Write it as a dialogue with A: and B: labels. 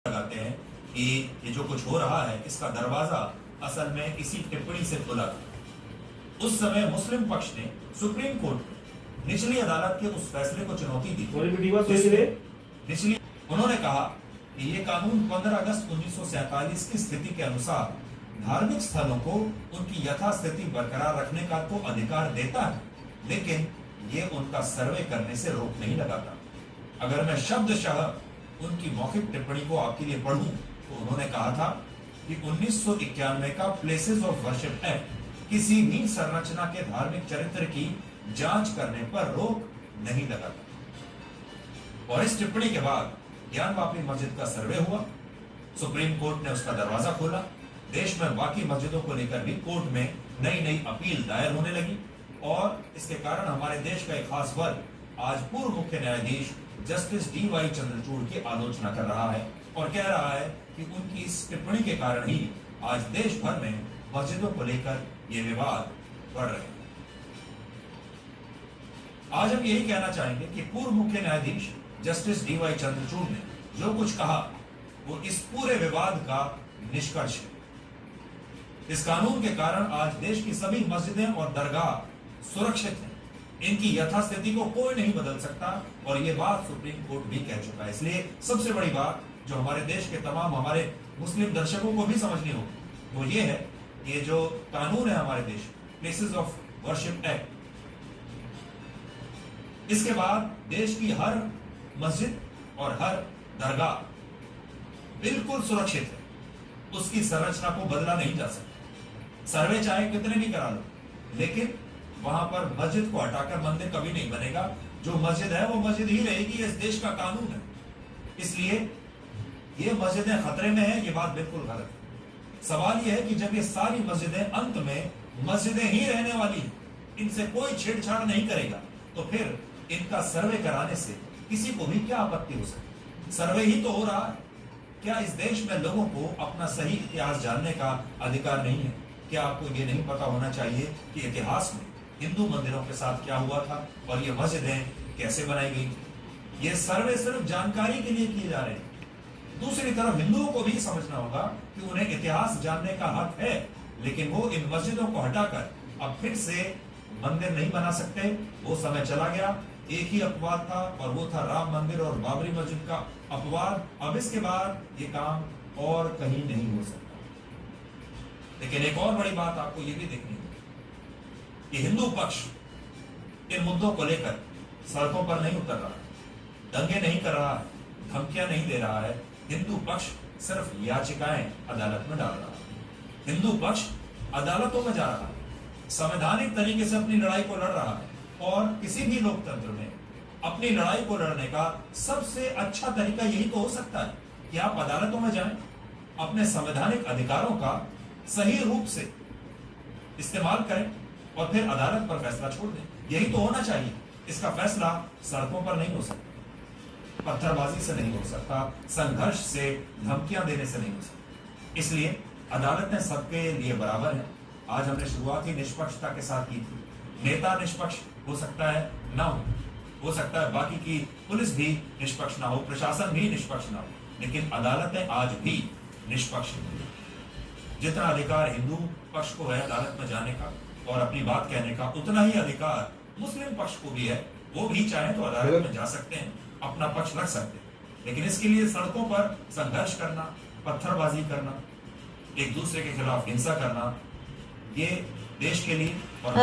A: लगाते हैं कि ये जो कुछ हो रहा है इसका दरवाजा असल में इसी टिप्पणी से खुला था। उस समय मुस्लिम पक्ष ने सुप्रीम कोर्ट में निचली अदालत के उस फैसले को चुनौती दी। निचली उन्होंने कहा कि ये कानून 15 अगस्त 1947 की स्थिति के अनुसार धार्मिक स्थलों को उनकी यथास्थिति बरकरार रखने का तो अधिकार देता है, लेकिन ये उनका सर्वे करने से रोक नहीं लगाता। अगर मैं शब्दशः उनकी मौखिक टिप्पणी को आपके लिए पढ़ूं तो उन्होंने कहा था कि 1991 का प्लेसेस ऑफ वर्शिप एक्ट किसी भी संरचना के धार्मिक चरित्र की जांच करने पर रोक नहीं लगाता। और इस टिप्पणी के बाद ज्ञानवापी मस्जिद का सर्वे हुआ, सुप्रीम कोर्ट ने उसका दरवाजा खोला। देश में बाकी मस्जिदों को लेकर भी कोर्ट में नई नई अपील दायर होने लगी और इसके कारण हमारे देश का एक खास वर्ग आज पूर्व मुख्य न्यायाधीश जस्टिस डी.वाई. चंद्रचूड़ की आलोचना कर रहा है और कह रहा है कि उनकी इस टिप्पणी के कारण ही आज देश भर में मस्जिदों को लेकर ये विवाद बढ़ रहे हैं। आज हम यही कहना चाहेंगे कि पूर्व मुख्य न्यायाधीश जस्टिस डी.वाई. चंद्रचूड़ ने जो कुछ कहा वो इस पूरे विवाद का निष्कर्ष है। इस कानून के कारण आज देश की सभी मस्जिदें और दरगाह सुरक्षित हैं। इनकी यथास्थिति को कोई नहीं बदल सकता और ये बात सुप्रीम कोर्ट भी कह चुका है। इसलिए सबसे बड़ी बात जो हमारे देश के तमाम हमारे मुस्लिम दर्शकों को भी समझनी होगी वो ये है, ये जो कानून है हमारे देश प्लेसेस ऑफ वर्शिप एक्ट, इसके बाद देश की हर मस्जिद और हर दरगाह बिल्कुल सुरक्षित है। उसकी संरचना को बदला नहीं जा सकता। सर्वे चाहे कितने भी करा लो, लेकिन वहां पर मस्जिद को हटाकर मंदिर कभी नहीं बनेगा। जो मस्जिद है वो मस्जिद ही रहेगी, इस देश का कानून है। इसलिए ये मस्जिदें खतरे में है, ये बात बिल्कुल गलत है। सवाल ये है कि जब ये सारी मस्जिदें अंत में मस्जिदें ही रहने वाली हैं, इनसे कोई छेड़छाड़ नहीं करेगा, तो फिर इनका सर्वे कराने से किसी को भी क्या आपत्ति हो सकती? सर्वे ही तो हो रहा है। क्या इस देश में लोगों को अपना सही इतिहास जानने का अधिकार नहीं है? क्या आपको ये नहीं पता होना चाहिए कि इतिहास में हिंदू मंदिरों के साथ क्या हुआ था और ये मस्जिदें कैसे बनाई गई? ये सर्वे सिर्फ जानकारी के लिए किए जा रहे हैं। दूसरी तरफ हिंदुओं को भी समझना होगा कि उन्हें इतिहास जानने का हक है, लेकिन वो इन मस्जिदों को हटाकर अब फिर से मंदिर नहीं बना सकते। वो समय चला गया। एक ही अपवाद था और वो था राम मंदिर और बाबरी मस्जिद का अपवाद। अब इसके बाद ये काम और कहीं नहीं हो सकता। लेकिन एक और बड़ी बात आपको ये भी देखनी होगी कि हिंदू पक्ष इन मुद्दों को लेकर सड़कों पर नहीं उतर रहा है, दंगे नहीं कर रहा है, धमकियां नहीं दे रहा है। हिंदू पक्ष सिर्फ याचिकाएं अदालत में डाल रहा है। हिंदू पक्ष अदालतों में जा रहा है, संवैधानिक तरीके से अपनी लड़ाई को लड़ रहा है। और किसी भी लोकतंत्र में अपनी लड़ाई को लड़ने का सबसे अच्छा तरीका यही तो हो सकता है कि आप अदालतों में जाएं, अपने संवैधानिक अधिकारों का सही रूप से इस्तेमाल करें और फिर अदालत पर फैसला छोड़ दें। यही तो होना चाहिए। इसका फैसला सड़कों पर नहीं हो सकता, पत्थरबाजी से नहीं हो सकता, संघर्ष से, धमकियां देने से नहीं हो सकता। इसलिए अदालतें सबके लिए बराबर है। आज हमने शुरुआत ही निष्पक्षता के साथ की थी। नेता निष्पक्ष हो सकता है ना हो सकता है बाकी की पुलिस भी निष्पक्ष ना हो, प्रशासन भी निष्पक्ष ना हो, लेकिन अदालतें आज भी निष्पक्ष हैं। जितना अधिकार हिंदू पक्ष को है अदालत में जाने का और अपनी बात कहने का, उतना ही अधिकार मुस्लिम पक्ष को भी है। वो भी चाहे तो अदालत में जा सकते हैं, अपना पक्ष रख सकते हैं, लेकिन इसके लिए सड़कों पर संघर्ष करना, पत्थरबाजी करना, एक दूसरे के खिलाफ हिंसा करना, ये देश के लिए और